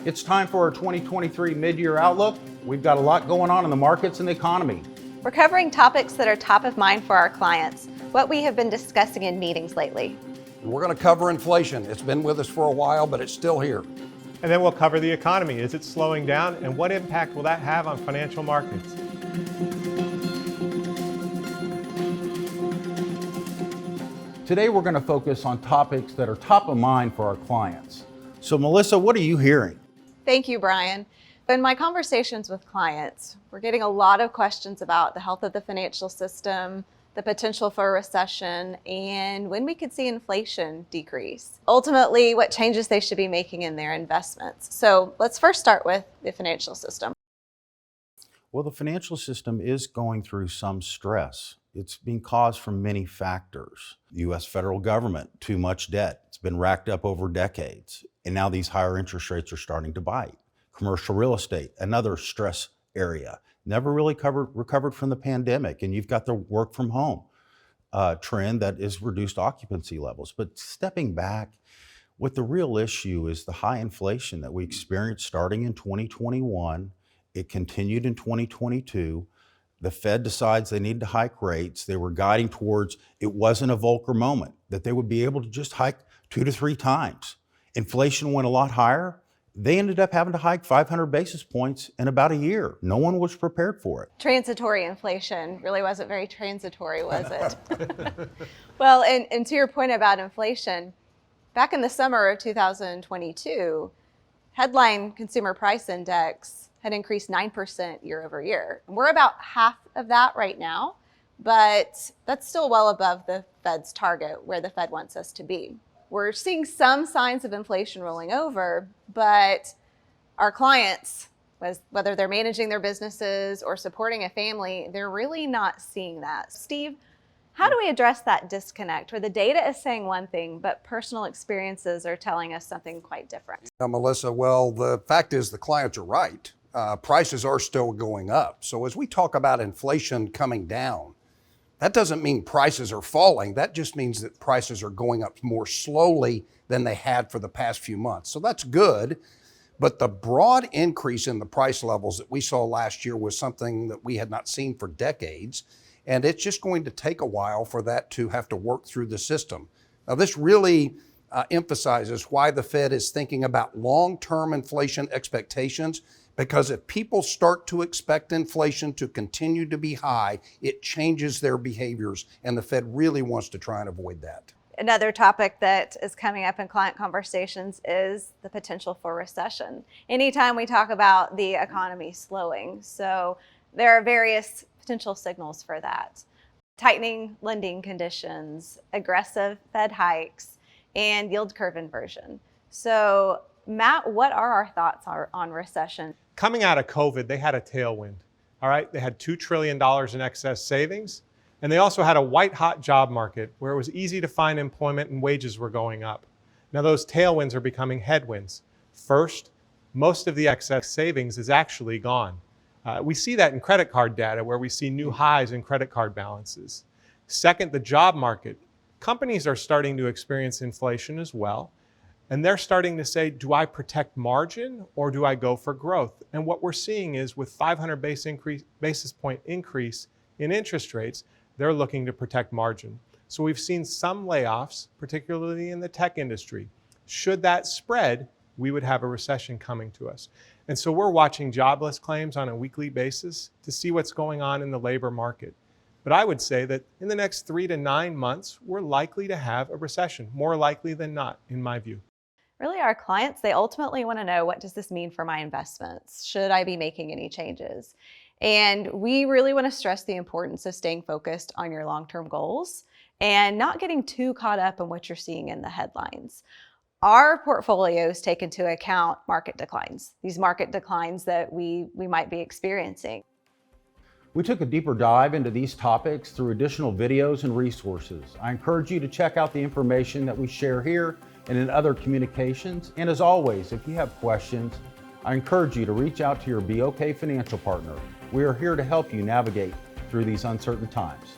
It's time for our 2023 mid-year outlook. We've got a lot going on in the markets and the economy. We're covering topics that are top of mind for our clients, what we have been discussing in meetings lately. We're going to cover inflation. It's been with us for a while, but it's still here. And then we'll cover the economy. Is it slowing down? And what impact will that have on financial markets? Today we're going to focus on topics that are top of mind for our clients. So Melissa, what are you hearing? Thank you, Brian. In my conversations with clients, we're getting a lot of questions about the health of the financial system, the potential for a recession, and when we could see inflation decrease. Ultimately, what changes they should be making in their investments. So let's first start with the financial system. Well, the financial system is going through some stress. It's being caused from many factors. The U.S. federal government, too much debt. It's been racked up over decades. And now these higher interest rates are starting to bite. Commercial real estate, another stress area. Never really recovered from the pandemic. And you've got the work from home trend that is reduced occupancy levels. But stepping back, what the real issue is the high inflation that we experienced starting in 2021. It continued in 2022. The Fed decides they need to hike rates. They were guiding towards, it wasn't a Volcker moment, that they would be able to just hike 2 to 3 times. Inflation went a lot higher. They ended up having to hike 500 basis points in about a year. No one was prepared for it. Transitory inflation really wasn't very transitory, was it? Well, and to your point about inflation, back in the summer of 2022, headline consumer price index had increased 9% year over year. And we're about half of that right now, but that's still well above the Fed's target, where the Fed wants us to be. We're seeing some signs of inflation rolling over, but our clients, whether they're managing their businesses or supporting a family, they're really not seeing that. Steve, how do we address that disconnect where the data is saying one thing, but personal experiences are telling us something quite different? Now, Melissa, well, the fact is the clients are right. Prices are still going up. So as we talk about inflation coming down, that doesn't mean prices are falling. That just means that prices are going up more slowly than they had for the past few months. So that's good. But the broad increase in the price levels that we saw last year was something that we had not seen for decades. And it's just going to take a while for that to have to work through the system. Now, this really emphasizes why the Fed is thinking about long-term inflation expectations. Because if people start to expect inflation to continue to be high, it changes their behaviors, and the Fed really wants to try and avoid that. Another topic that is coming up in client conversations is the potential for recession. Anytime we talk about the economy slowing, so there are various potential signals for that. Tightening lending conditions, aggressive Fed hikes, and yield curve inversion. So Matt, what are our thoughts on recession? Coming out of COVID, they had a tailwind, all right? They had $2 trillion in excess savings, and they also had a white-hot job market where it was easy to find employment and wages were going up. Now those tailwinds are becoming headwinds. First, most of the excess savings is actually gone. We see that in credit card data where we see new highs in credit card balances. Second, the job market. Companies are starting to experience inflation as well. And they're starting to say, do I protect margin or do I go for growth? And what we're seeing is with 500 basis point increase in interest rates, they're looking to protect margin. So we've seen some layoffs, particularly in the tech industry. Should that spread, we would have a recession coming to us. And so we're watching jobless claims on a weekly basis to see what's going on in the labor market. But I would say that in the next 3 to 9 months, we're likely to have a recession, more likely than not, in my view. Really, our clients, they ultimately want to know, what does this mean for my investments? Should I be making any changes? And we really want to stress the importance of staying focused on your long-term goals and not getting too caught up in what you're seeing in the headlines. Our portfolios take into account market declines, these market declines that we might be experiencing. We took a deeper dive into these topics through additional videos and resources. I encourage you to check out the information that we share here and in other communications. And as always, if you have questions, I encourage you to reach out to your BOK financial partner. We are here to help you navigate through these uncertain times.